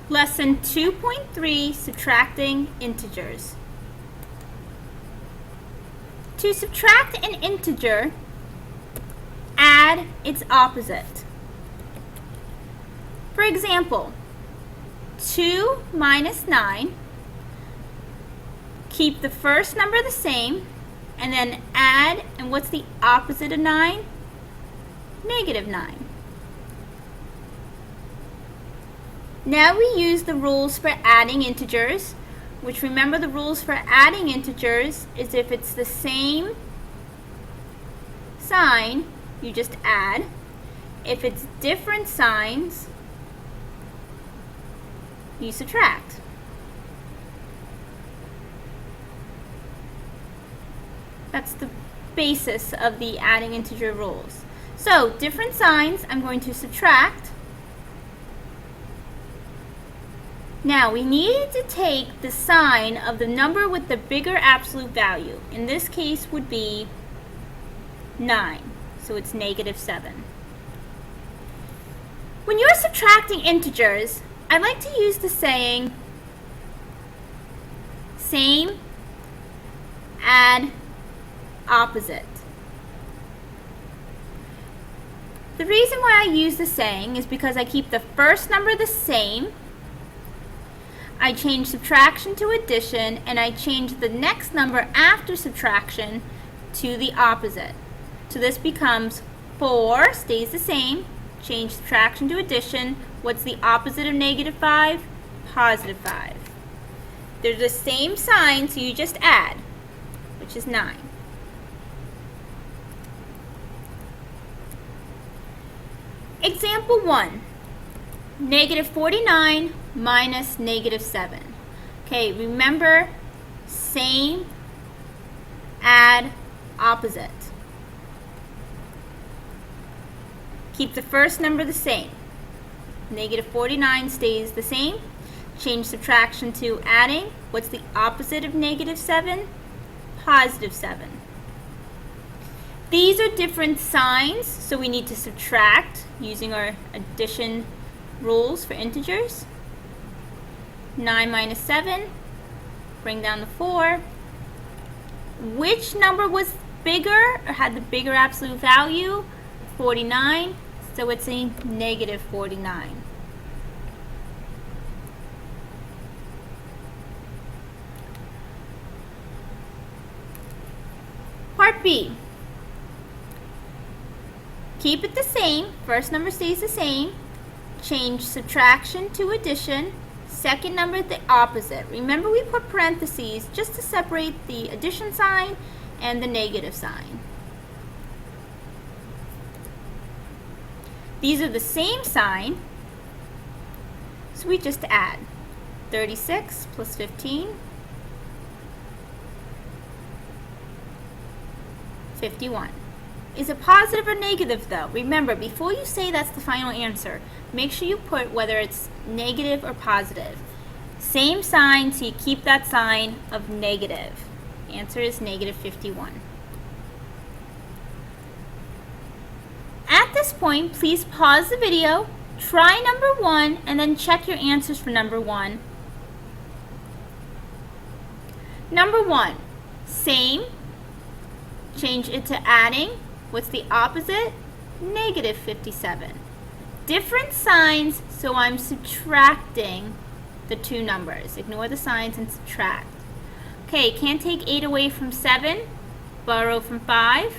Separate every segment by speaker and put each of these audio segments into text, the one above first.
Speaker 1: Lesson 2.3, Subtracting Integers. To subtract an integer, add its opposite. For example, 2 minus 9, keep the first number the same, and then add, and what's the opposite of 9? Negative 9. Now we use the rules for adding integers, which, remember, the rules for adding integers is if it's the same sign, you just add. If it's different signs, you subtract. That's the basis of the adding integer rules. So, different signs, I'm going to subtract. Now, we need to take the sign of the number with the bigger absolute value. In this case would be 9, so it's negative 7. When you're subtracting integers, I like to use the saying, same, add, opposite. The reason why I use the saying is because I keep the first number the same, I change subtraction to addition, and I change the next number after subtraction to the opposite. So this becomes 4, stays the same, change subtraction to addition. What's the opposite of negative 5? Positive 5. They're the same sign, so you just add, which is 9. Example 1, negative 49 minus negative 7. Okay, remember, same, add, opposite. Keep the first number the same. Negative 49 stays the same. Change subtraction to adding. What's the opposite of negative 7? Positive 7. These are different signs, so we need to subtract using our addition rules for integers. 9 minus 7, bring down the 4. Which number was bigger or had the bigger absolute value? 49, so it's a negative 49. Part B. Keep it the same, first number stays the same, change subtraction to addition, second number the opposite. Remember, we put parentheses just to separate the addition sign and the negative sign. These are the same sign, so we just add. 36 plus 15, 51. Is it positive or negative though? Remember, before you say that's the final answer, make sure you put whether it's negative or positive. Same sign, so you keep that sign of negative. Answer is negative 51. At this point, please pause the video, try number 1, and then check your answers for number 1. Number 1, same, change it to adding. What's the opposite? Negative 57. Different signs, so I'm subtracting the two numbers. Ignore the signs and subtract. Okay, can't take 8 away from 7. Borrow from 5.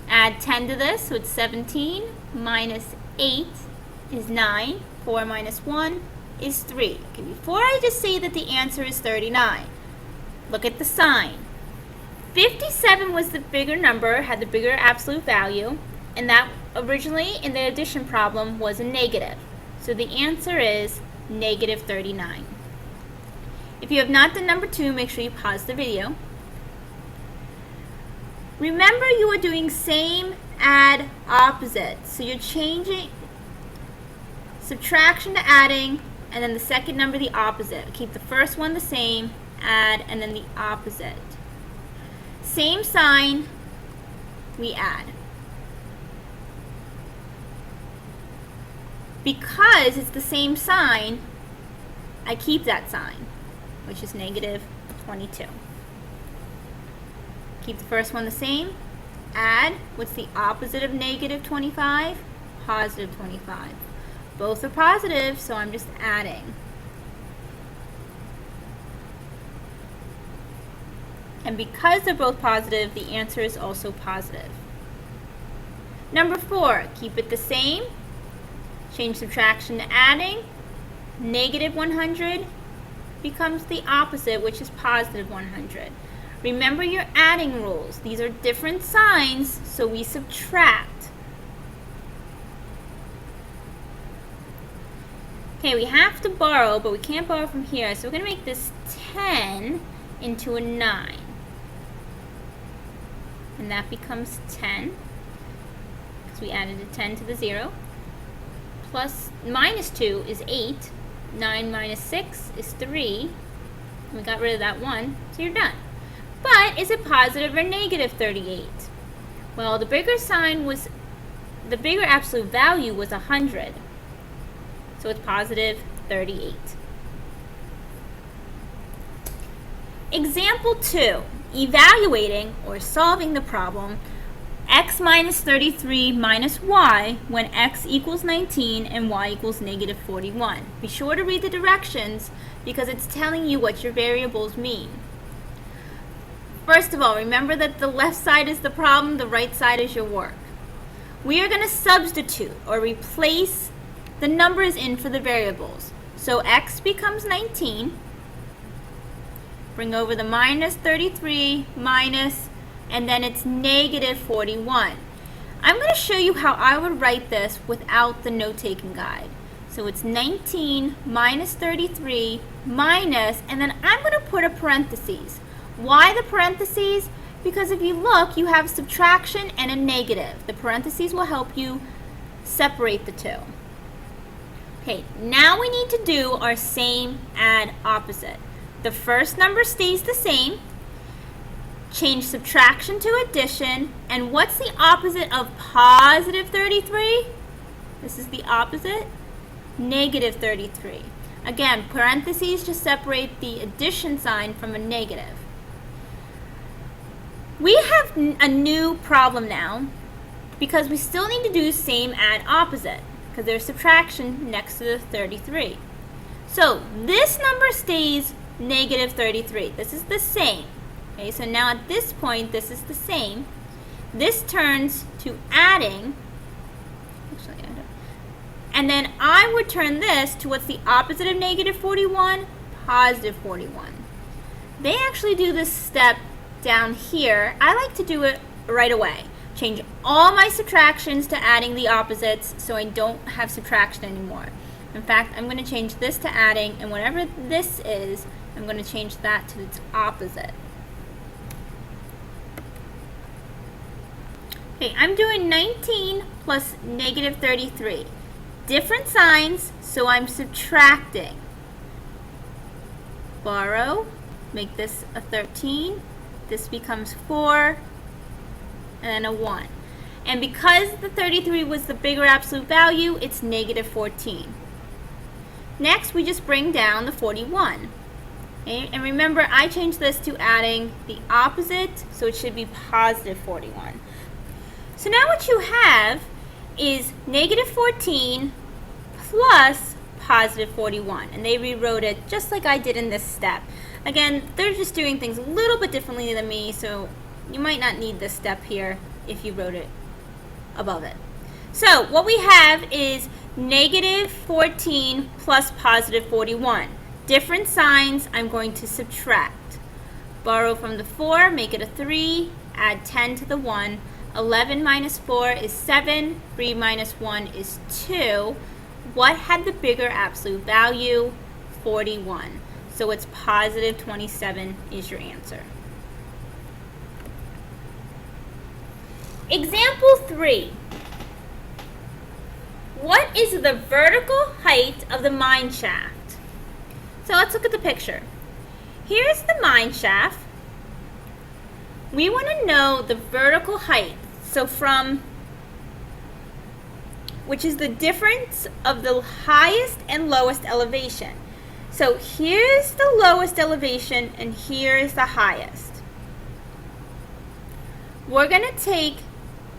Speaker 1: Add 10 to this, so it's 17. Minus 8 is 9. 4 minus 1 is 3. Okay, before I just say that the answer is 39, look at the sign. 57 was the bigger number, had the bigger absolute value, and that originally in the addition problem was a negative. So the answer is negative 39. If you have not done number 2, make sure you pause the video. Remember, you are doing same, add, opposite. So you're changing subtraction to adding, and then the second number the opposite. Keep the first one the same, add, and then the opposite. Same sign, we add. because it's the same sign, I keep that sign, which is negative 22. Keep the first one the same. Add, what's the opposite of negative 25? Positive 25. Both are positive, so I'm just adding. And because they're both positive, the answer is also positive. Number 4, keep it the same. Change subtraction to adding. Negative 100 becomes the opposite, which is positive 100. Remember your adding rules. These are different signs, so we subtract. Okay, we have to borrow, but we can't borrow from here, so we're going to make this 10 into a 9. And that becomes 10, because we added a 10 to the 0. Plus minus 2 is 8. 9 minus 6 is 3. We got rid of that 1, so you're done. But is it positive or negative 38? Well, the bigger absolute value was 100. So it's positive 38. Example 2, evaluating or solving the problem x minus 33 minus y when x equals 19 and y equals negative 41. Be sure to read the directions because it's telling you what your variables mean. First of all, remember that the left side is the problem, the right side is your work. We are going to substitute or replace the numbers in for the variables. So x becomes 19. Bring over the minus 33 minus, and then it's negative 41. I'm going to show you how I would write this without the note-taking guide. So it's 19 minus 33 minus, and then I'm going to put a parentheses. Why the parentheses? Because if you look, you have subtraction and a negative. The parentheses will help you separate the two. Okay, now we need to do our same add opposite. The first number stays the same. Change subtraction to addition. And what's the opposite of positive 33? This is the opposite. Negative 33. Again, parentheses just separate the addition sign from a negative. We have a new problem now because we still need to do same add opposite because there's subtraction next to the 33. So this number stays negative 33. This is the same. Okay, so now at this point, this is the same. This turns to adding. Actually, and then I would turn this to what's the opposite of negative 41? Positive 41. They actually do this step down here. I like to do it right away. Change all my subtractions to adding the opposites so I don't have subtraction anymore. In fact, I'm going to change this to adding, and whatever this is, I'm going to change that to its opposite. Okay, I'm doing 19 plus negative 33. Different signs, so I'm subtracting. Borrow, make this a 13. This becomes 4, and then a 1. And because the 33 was the bigger absolute value, it's negative 14. Next, we just bring down the 41. Okay? And remember, I changed this to adding the opposite, so it should be positive 41. So now what you have is negative 14 plus positive 41. And they rewrote it just like I did in this step. Again, they're just doing things a little bit differently than me, so you might not need this step here if you wrote it above it. So what we have is negative 14 plus positive 41. Different signs, I'm going to subtract. Borrow from the 4, make it a 3, add 10 to the 1. 11 minus 4 is 7, 3 minus 1 is 2. What had the bigger absolute value? 41. So it's positive 27 is your answer. Example 3. What is the vertical height of the mine shaft? So let's look at the picture. Here's the mine shaft. We want to know the vertical height. So from which is the difference of the highest and lowest elevation. So here's the lowest elevation and here's the highest. We're going to take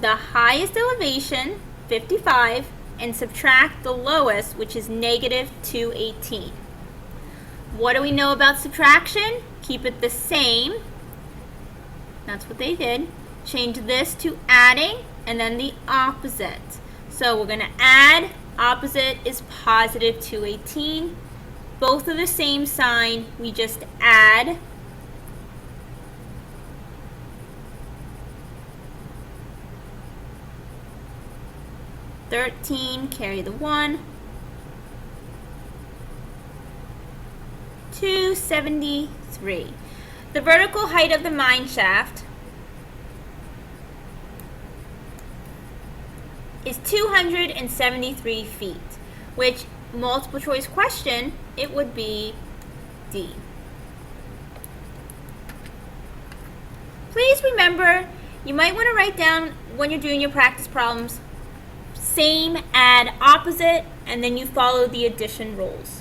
Speaker 1: the highest elevation, 55, and subtract the lowest, which is negative 218. What do we know about subtraction? Keep it the same. That's what they did. Change this to adding and then the opposite. So we're going to add, opposite is positive 218. Both are the same sign, we just add. $13, carry the 1. 273. The vertical height of the mine shaft is 273 feet, which, multiple choice question, it would be D. Please remember, you might want to write down when you're doing your practice problems, same, add, opposite, and then you follow the addition rules.